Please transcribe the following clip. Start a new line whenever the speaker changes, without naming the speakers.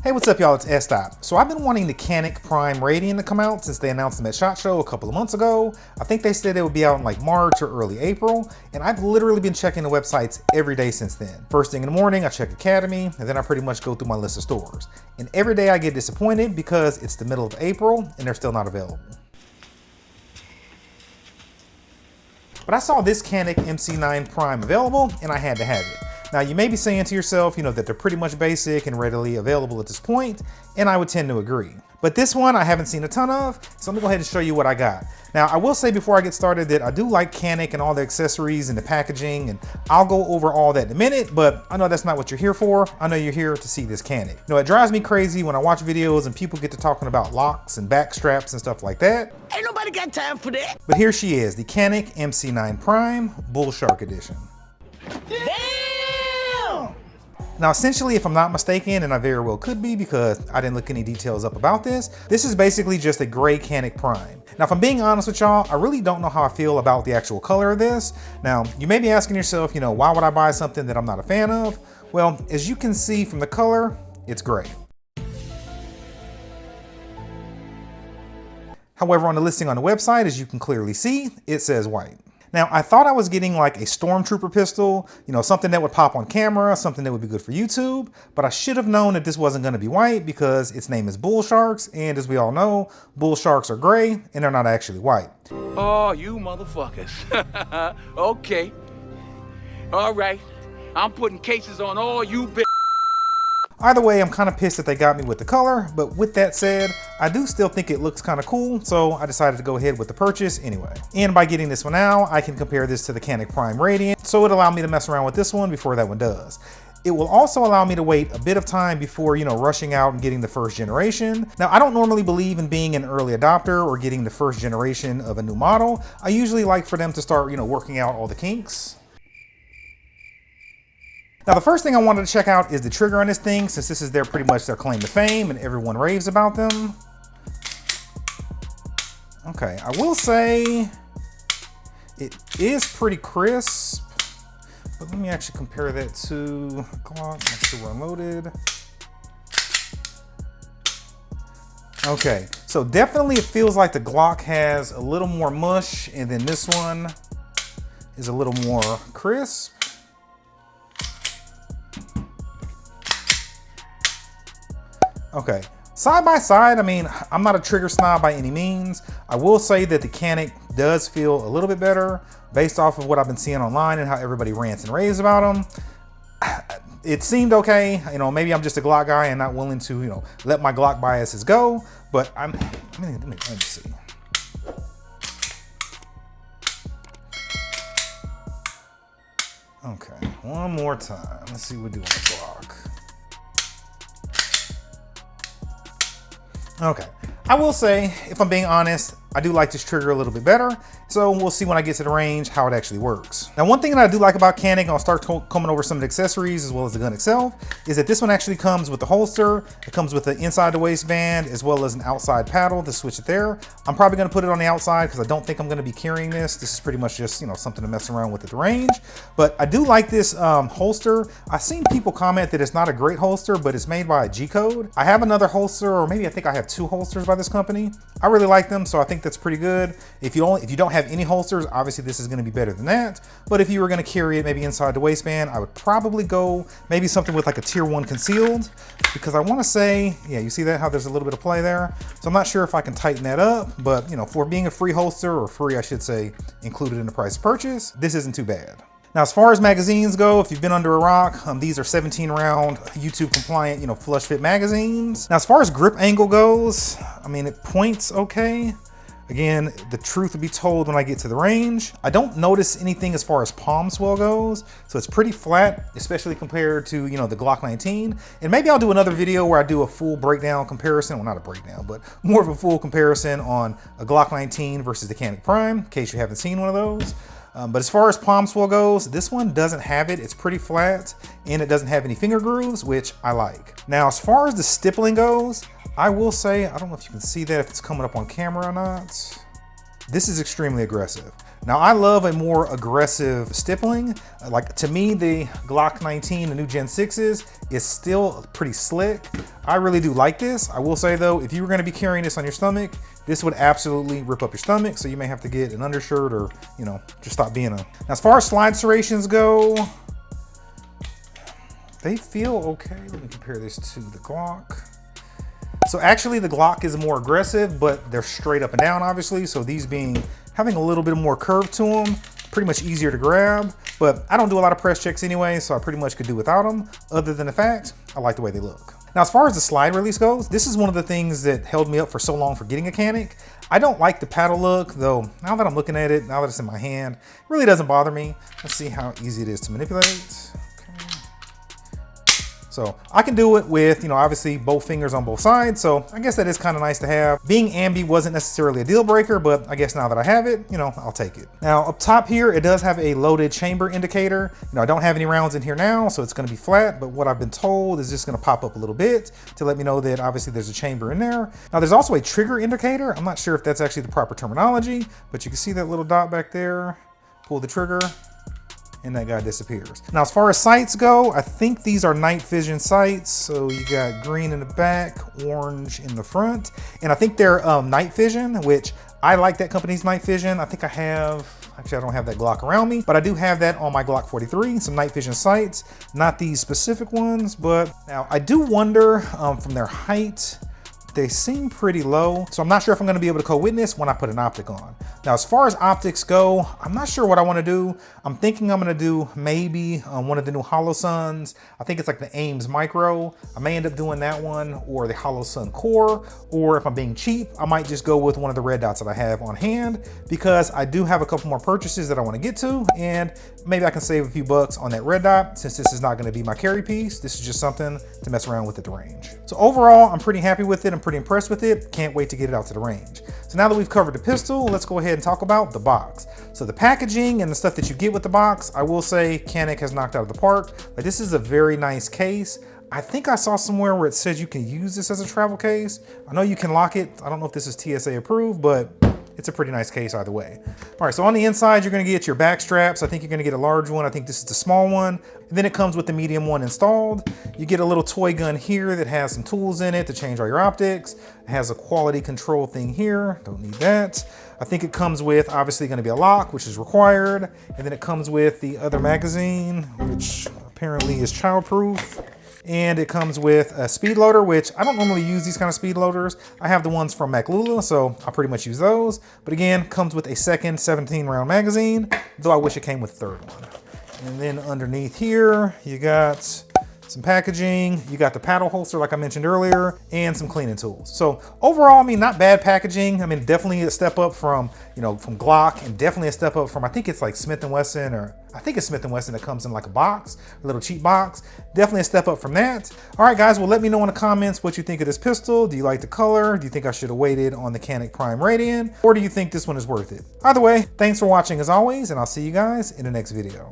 Hey, what's up, y'all? It's S-Stop. So I've been wanting the Canik Prime Radian to come out since they announced them at SHOT Show a couple of months ago. I think they said it would be out in like March or early April, and I've literally been checking the websites every day since then. First thing in the morning, I check Academy, and then I pretty much go through my list of stores. And every day I get disappointed because it's the middle of April and they're still not available. But I saw this Canik MC9 Prime available, and I had to have it. Now, you may be saying to yourself, that they're pretty much basic and readily available at this point, and I would tend to agree. But this one I haven't seen a ton of, so I'm gonna go ahead and show you what I got. Now, I will say before I get started that I do like Canik and all the accessories and the packaging, and I'll go over all that in a minute, but I know that's not what you're here for. I know you're here to see this Canik. It drives me crazy when I watch videos and people get to talking about locks and back straps and stuff like that.
Ain't nobody got time for that.
But here she is, the Canik MC9 Prime Bullshark Edition.
Damn!
Now, essentially, if I'm not mistaken, and I very well could be because I didn't look any details up about this is basically just a gray Canik Prime. Now, if I'm being honest with y'all, I really don't know how I feel about the actual color of this. Now, you may be asking yourself, why would I buy something that I'm not a fan of? Well, as you can see from the color, it's gray. However, on the listing on the website, as you can clearly see, it says white. Now, I thought I was getting like a Stormtrooper pistol, something that would pop on camera, something that would be good for YouTube, but I should have known that this wasn't gonna be white because its name is Bullsharks, and as we all know, Bullsharks are gray and they're not actually white.
Oh, you motherfuckers. Okay. All right. I'm putting cases on all you bitches.
Either way, I'm kind of pissed that they got me with the color, but with that said, I do still think it looks kind of cool, so I decided to go ahead with the purchase anyway. And by getting this one now, I can compare this to the Canik Prime Radian, so it'll allow me to mess around with this one before that one does. It will also allow me to wait a bit of time before, rushing out and getting the first generation. Now, I don't normally believe in being an early adopter or getting the first generation of a new model. I usually like for them to start, working out all the kinks. Now, the first thing I wanted to check out is the trigger on this thing, since this is pretty much their claim to fame and everyone raves about them. Okay, I will say it is pretty crisp, but let me actually compare that to Glock, make sure we're unloaded. Okay, so definitely it feels like the Glock has a little more mush, and then this one is a little more crisp. Okay, side by side, I'm not a trigger snob by any means. I will say that the Canik does feel a little bit better based off of what I've been seeing online and how everybody rants and raves about them. It seemed okay. Maybe I'm just a Glock guy and not willing to, let my Glock biases go, but let me see. Okay, one more time. Let's see what we do on the Glock. Okay, I will say, if I'm being honest, I do like this trigger a little bit better, so we'll see when I get to the range how it actually works. Now, one thing that I do like about Canik, and I'll start coming over some of the accessories as well as the gun itself, is that this one actually comes with the holster. It comes with the inside the waistband as well as an outside paddle to switch it there. I'm probably gonna put it on the outside because I don't think I'm gonna be carrying this. This is pretty much just, something to mess around with at the range. But I do like this holster. I've seen people comment that it's not a great holster, but it's made by G-Code. I have another holster, or maybe I think I have two holsters by this company. I really like them, so I think that's pretty good. If you don't have any holsters, obviously this is gonna be better than that. But if you were gonna carry it maybe inside the waistband, I would probably go maybe something with like a tier 1 concealed, because I wanna say, yeah, you see that, how there's a little bit of play there? So I'm not sure if I can tighten that up, but for being a free holster, or free, I should say, included in the price of purchase, this isn't too bad. Now, as far as magazines go, if you've been under a rock, these are 17 round YouTube compliant, flush fit magazines. Now, as far as grip angle goes, it points okay. Again, the truth will be told when I get to the range. I don't notice anything as far as palm swell goes, so it's pretty flat, especially compared to, the Glock 19. And maybe I'll do another video where I do a full breakdown comparison, well, not a breakdown, but more of a full comparison on a Glock 19 versus the Canik Prime, in case you haven't seen one of those. But as far as palm swell goes, this one doesn't have it. It's pretty flat, and it doesn't have any finger grooves, which I like. Now, as far as the stippling goes, I will say, I don't know if you can see that, if it's coming up on camera or not. This is extremely aggressive. Now I love a more aggressive stippling. Like to me, the Glock 19, the new Gen 6s, is still pretty slick. I really do like this. I will say though, if you were gonna be carrying this on your stomach, this would absolutely rip up your stomach. So you may have to get an undershirt or, you know, just stop being a. Now as far as slide serrations go, they feel okay. Let me compare this to the Glock. So actually the Glock is more aggressive, but they're straight up and down obviously. So these having a little bit more curve to them, pretty much easier to grab, but I don't do a lot of press checks anyway, so I pretty much could do without them, other than the fact, I like the way they look. Now, as far as the slide release goes, this is one of the things that held me up for so long for getting a Canik. I don't like the paddle look, though now that I'm looking at it, now that it's in my hand, it really doesn't bother me. Let's see how easy it is to manipulate. So I can do it with, you know, obviously both fingers on both sides. So I guess that is kind of nice to have. Being ambi wasn't necessarily a deal breaker, but I guess now that I have it, you know, I'll take it. Now up top here, it does have a loaded chamber indicator. You know, I don't have any rounds in here now, so it's going to be flat, but what I've been told is just going to pop up a little bit to let me know that obviously there's a chamber in there. Now there's also a trigger indicator. I'm not sure if that's actually the proper terminology, but you can see that little dot back there. Pull the trigger, and that guy disappears. Now, as far as sights go, I think these are night vision sights. So you got green in the back, orange in the front. And I think they're night vision, which I like that company's night vision. I think I have, actually I don't have that Glock around me, but I do have that on my Glock 43, some night vision sights, not these specific ones, but now I do wonder from their height, they seem pretty low, so I'm not sure if I'm gonna be able to co-witness when I put an optic on. Now, as far as optics go, I'm not sure what I wanna do. I'm thinking I'm gonna do maybe one of the new Holosuns. I think it's like the Ames Micro. I may end up doing that one or the Holosun Core, or if I'm being cheap, I might just go with one of the red dots that I have on hand because I do have a couple more purchases that I wanna get to, and maybe I can save a few bucks on that red dot since this is not gonna be my carry piece. This is just something to mess around with at the range. So overall, I'm pretty happy with it. I'm pretty impressed with it. Can't wait to get it out to the range. So now that we've covered the pistol, let's go ahead and talk about the box. So the packaging and the stuff that you get with the box, I will say Canik has knocked out of the park. Like, this is a very nice case. I think I saw somewhere where it says you can use this as a travel case. I know you can lock it. I don't know if this is TSA approved, but it's a pretty nice case either way. All right, so on the inside, you're gonna get your back straps. I think you're gonna get a large one. I think this is the small one. And then it comes with the medium one installed. You get a little toy gun here that has some tools in it to change all your optics. It has a quality control thing here. Don't need that. I think it comes with obviously gonna be a lock, which is required. And then it comes with the other magazine, which apparently is childproof. And it comes with a speed loader, which I don't normally use these kind of speed loaders. I have the ones from Maclula, so I'll pretty much use those. But again, comes with a second 17-round magazine, though I wish it came with a third one. And then underneath here, you got some packaging, you got the paddle holster like I mentioned earlier, and some cleaning tools. So overall, I mean, not bad packaging. I mean, definitely a step up from, you know, from Glock, and definitely a step up from, I think it's like Smith & Wesson, or I think it's Smith & Wesson that comes in like a box, a little cheap box. Definitely a step up from that. All right, guys, well, let me know in the comments what you think of this pistol. Do you like the color? Do you think I should have waited on the Canik Prime Radian? Or do you think this one is worth it? Either way, thanks for watching as always, and I'll see you guys in the next video.